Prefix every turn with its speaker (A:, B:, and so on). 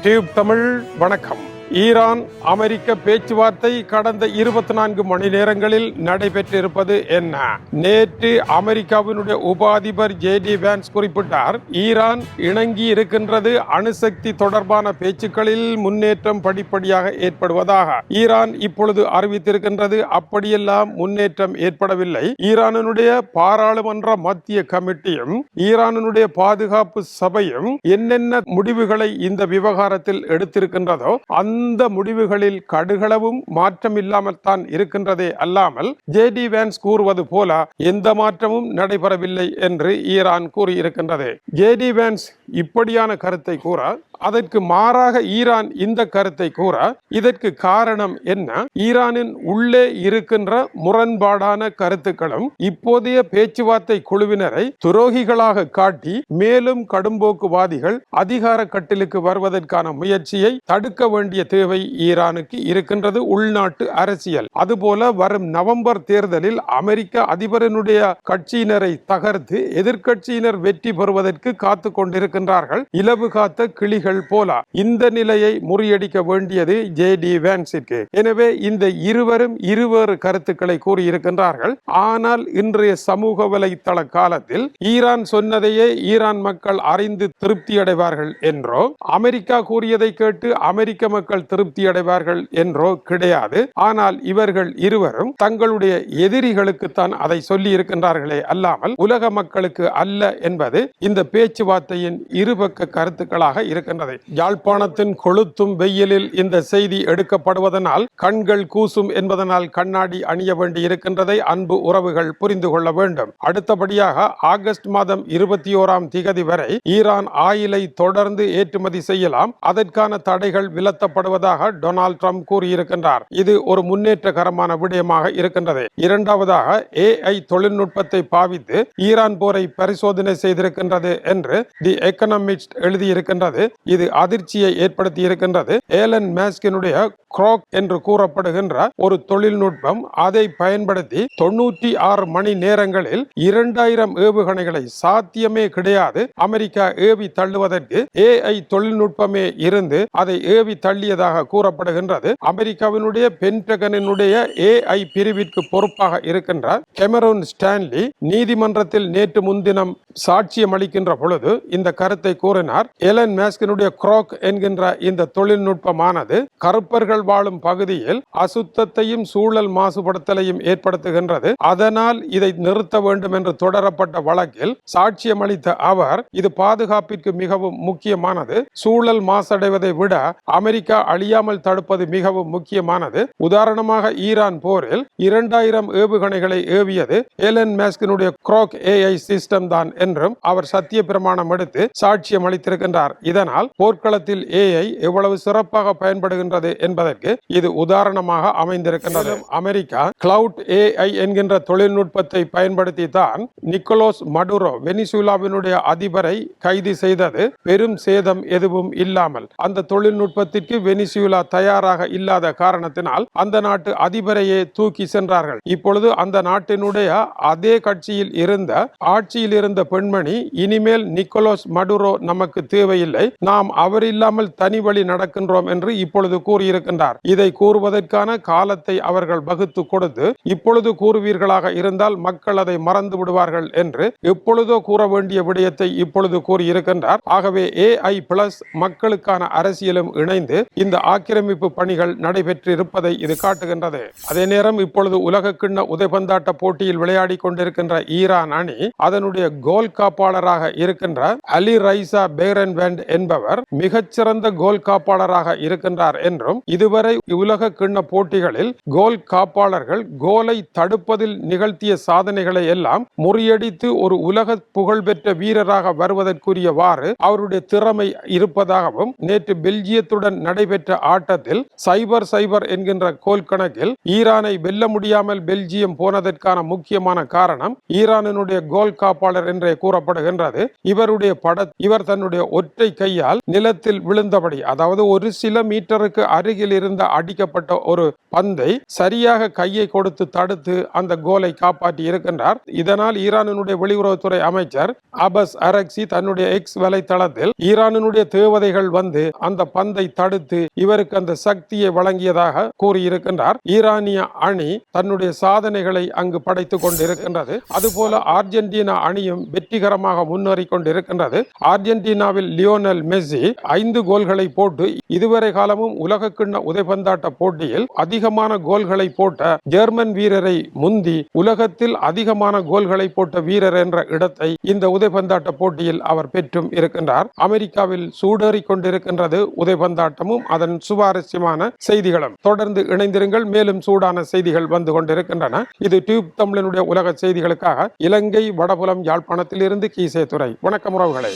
A: Tube Tamil வணக்கம். Iran அமெரிக்க பேச்சுவார்த்தை கடந்த 24 மணி நேரங்களில் நடைபெற்றிருப்பது என்ன? நேற்று அமெரிக்காவினுடைய உப அதிபர் ஜே.டி. வான்ஸ் குறிப்பிட்டார், ஈரான் இணங்கி இருக்கின்றது, அணுசக்தி தொடர்பான பேச்சுக்களில் முன்னேற்றம் படிப்படியாக ஏற்படுவதாக ஈரான் இப்பொழுது அறிவித்திருக்கின்றது. அப்படியெல்லாம் முன்னேற்றம் ஏற்படவில்லை. ஈரானுடைய பாராளுமன்ற மத்திய கமிட்டியும் ஈரானுடைய பாதுகாப்பு சபையும் என்னென்ன முடிவுகளை இந்த விவகாரத்தில் எடுத்திருக்கின்றதோ அந்த முடிவுகளில் கடுகளவும் மாற்றம் இல்லாமல் தான் இருக்கின்றதே அல்லாமல் ஜே.டி. வான்ஸ் கூறுவது போல எந்த மாற்றமும் நடைபெறவில்லை என்று ஈரான் கூறியிருக்கின்றது. ஜே.டி. வான்ஸ் இப்படியான கருத்தை கூற, அதற்கு மாறாக ஈரான் இந்த கருத்தை கூற, இதற்கு காரணம் என்ன? ஈரானின் உள்ளே இருக்கின்ற முரண்பாடான கருத்துக்களும் இப்போதைய பேச்சுவார்த்தை குழுவினரை துரோகிகளாக காட்டி மேலும் கடும்போக்குவாதிகள் அதிகார கட்டிலுக்கு வருவதற்கான முயற்சியை தடுக்க வேண்டிய தேவை ஈரானுக்கு இருக்கின்றது. உள்நாட்டு அரசியல் அதுபோல வரும் நவம்பர் தேர்தலில் அமெரிக்க அதிபரனுடைய கட்சியினரை தகர்த்து எதிர்கட்சியினர் வெற்றி பெறுவதற்கு காத்து கொண்டிருக்கின்றார்கள். இலவு காத்த கிளிகள் போல இந்த நிலையை முறியடிக்க வேண்டியது ஜே.டி. வான்ஸிற்கு. எனவே இந்த இருவரும் இருவேறு கருத்துக்களை கூறியிருக்கின்றார்கள். ஆனால் இன்றைய சமூக வலைத்தள காலத்தில் ஈரான் சொன்னதையே ஈரான் மக்கள் அறிந்து திருப்தி அடைவார்கள் என்றோ, அமெரிக்கா கூறியதை கேட்டு அமெரிக்க மக்கள் திருப்தி அடைவார்கள் என்றோ கிடையாது. ஆனால் இவர்கள் இருவரும் தங்களுடைய எதிரிகளுக்குத்தான் அதை சொல்லி இருக்கின்றார்களே அல்லாமல் உலக மக்களுக்கு அல்ல என்பது இந்த பேச்சுவார்த்தையின் இருபக்க கருத்துக்களாக இருக்கின்றது. யாழ்ப்பாணத்தின் கொளுத்தும் வெயிலில் இந்த செய்தி எடுக்கப்படுவதனால் கண்கள் கூசும் என்பதனால் கண்ணாடி அணிய வேண்டி இருக்கின்றதை அன்பு உறவுகள் புரிந்து கொள்ள வேண்டும். அடுத்தபடியாக ஆகஸ்ட் மாதம் 21ஆம் திகதி வரை ஈரான் ஆயிலை தொடர்ந்து ஏற்றுமதி செய்யலாம், அதற்கான தடைகள் விலத்தப்படுவதாக டொனால்ட் ட்ரம்ப் கூறியிருக்கின்றார். இது ஒரு முன்னேற்றகரமான விடயமாக இருக்கின்றது. இரண்டாவதாக AI தொழில்நுட்பத்தை பாவித்து ஈரான் போரை பரிசோதனை செய்திருக்கின்றது என்று தி எக்கனாமிஸ்ட் எழுதியிருக்கின்றது. இது அதிர்ச்சியை ஏற்படுத்தி இருக்கின்றது. ஏலன் மாஸ்கினுடைய குரோக் என்று கூறப்படுகின்ற ஒரு தொழில்நுட்பம், அதை பயன்படுத்தி 96 மணி நேரங்களில் 2000 ஏவுகணைகளை சாத்தியமே கிடையாது அமெரிக்கா ஏவி தள்ளுவதற்கு AI தொழில்நுட்பமே இருந்து அதை ஏவி தள்ளியதாக கூறப்படுகின்றது. அமெரிக்காவினுடைய பென்டகனினுடைய AI பிரிவிற்கு பொறுப்பாக இருக்கின்ற கெமரூன் ஸ்டான்லி நீதிமன்றத்தில் நேற்று முன்தினம் சாட்சியம் அளிக்கின்ற பொழுது இந்த கருத்தை கூறினார். ஏலன் மாஸ்கினுடைய குரோக் என்கின்ற இந்த தொழில்நுட்பமானது கருப்பர்கள் வாழும் பகுதியில் அசுத்தத்தையும் சூழல் மாசுபடுத்தலையும் ஏற்படுத்துகின்றது. அதனால் இதை நிறுத்த வேண்டும் என்று தொடரப்பட்ட வழக்கில் சாட்சியம் அளித்த அவர், இது பாதுகாப்பிற்கு மிகவும் முக்கியமானது, சூழல் மாசடைவதை விட அமெரிக்கா அழியாமல் தடுப்பது மிகவும் முக்கியமானது. உதாரணமாக ஈரான் போரில் 2000 ஏவுகணைகளை ஏவியது ஏலன் மாஸ்கினுடைய குரோக் AI சிஸ்டம் தான் என்றும் அவர் சத்திய பிரமாணம் எடுத்து சாட்சியம் அளித்திருக்கின்றார். இதனால் போர்க்களத்தில் AI எவ்வளவு சிறப்பாக பயன்படுகின்றது என்பதற்கு இது உதாரணமாக அமைந்திருக்கின்றது. அமெரிக்கா கிளவுட் AI என்கின்ற தொழில்நுட்பத்தை பயன்படுத்தி தான் நிக்கோலஸ் மடுரோ வெனிசுலாவினுடைய அதிபரை கைது செய்தது, பெரும் சேதம் எதுவும் இல்லாமல். அந்த தொழில்நுட்பத்திற்கு வெனிசுலா தயாராக இல்லாத காரணத்தினால் அந்த நாட்டு அதிபரையே தூக்கி சென்றார்கள். இப்பொழுது அந்த நாட்டினுடைய அதே கட்சியில் இருந்த ஆட்சியில் இருந்த பெண்மணி, இனிமேல் நிக்கோலஸ் மடுரோ நமக்கு தேவையில்லை, நாம் அவர் இல்லாமல் தனி வழி நடக்கின்றோம் என்று இப்பொழுது கூறியிருக்கின்றார். இதை கூறுவதற்கான காலத்தை அவர்கள் வகுத்து கொடுத்து, இப்பொழுது கூறுவீர்களாக இருந்தால் மக்கள் அதை மறந்து விடுவார்கள் என்று எப்பொழுதோ கூற வேண்டிய விடயத்தை இப்பொழுது கூறியிருக்கின்றார். ஆகவே AI பிளஸ் மக்களுக்கான அரசியலும் இணைந்து இந்த ஆக்கிரமிப்பு பணிகள் நடைபெற்றிருப்பதை இது காட்டுகின்றது. அதே நேரம் இப்பொழுது உலக கிண்ண உதைபந்தாட்ட போட்டியில் விளையாடி கொண்டிருக்கின்ற ஈரான் அணி அதனுடைய கோல் காப்பாளராக இருக்கின்ற அலி ரைசா பேரன்வேண்ட் என்பவர் மிகச்சிறந்த கோல் காப்பாளராக இருக்கின்றார் என்றும், இதுவரை உலக கிண்ண போட்டிகளில் கோல் காப்பாளர்கள் கோலை தடுப்பதில் நிகழ்த்திய சாதனைகளை எல்லாம் முறியடித்து ஒரு உலக புகழ்பெற்ற வீரராக வருவதற்குரியவாறு அவருடைய திறமை இருப்பதாகவும், நேற்று பெல்ஜியத்துடன் நடைபெற்ற ஆட்டத்தில் 0-0 என்கின்ற கோல் கணக்கில் ஈரானை வெல்ல முடியாமல் பெல்ஜியம் போனதற்கான முக்கியமான காரணம் ஈரானினுடைய கோல் காப்பாளர் என்றே கூறப்படுகின்றது. இவர் தன்னுடைய ஒற்றை கையால் நிலத்தில் விழுந்தபடி, அதாவது ஒரு சில மீட்டருக்கு அருகில் இருந்த அடிக்கப்பட்ட ஒரு பந்தை சரியாக கையை கொடுத்து தடுத்து அந்த கோலை காப்பாற்றி இருக்கின்றார். இதனால் ஈரானினுடைய வெளியுறவுத்துறை அமைச்சர் அபஸ் அரக்சி தன்னுடைய எக்ஸ் வலைத்தளத்தில் ஈரானினுடைய தேவதைகள் வந்து அந்த பந்தை தடுத்து இவருக்கு அந்த சக்தியை வழங்கியதாக கூறியிருக்கின்றார். ஈரானிய அணி தன்னுடைய சாதனைகளை அங்கு படைத்துக் கொண்டிருக்கின்றது. அதுபோல அர்ஜென்டினா அணியும் வெற்றிகரமாக முன்னேறி கொண்டிருக்கின்றது. அர்ஜென்டினாவில் லியோனல் மெஸ்ஸி 5 கோல்களை போட்டு இதுவரை காலமும் உலகக்கிண்ண உதைபந்தாட்ட போட்டியில் அதிகமான கோல்களை போட்ட ஜெர்மன் வீரரை முந்தி உலகத்தில் அதிகமான கோல்களை போட்ட வீரர் என்ற இடத்தை இந்த உதைபந்தாட்ட போட்டியில் அவர் பெற்றும் இருக்கின்றார். அமெரிக்காவில் சூடேறி கொண்டிருக்கின்றது உதைபந்தாட்டமும் அதன் சுவாரஸ்யமான செய்திகளும். தொடர்ந்து இணைந்திருங்கள், மேலும் சூடான செய்திகள் வந்து கொண்டிருக்கின்றன. இது டியூப் தமிழனுடைய உலக செய்திகளுக்காக இலங்கை வடபுலம் யாழ்ப்பாணத்தில் இருந்து கீசே துறை. வணக்கம் உறவுகளே.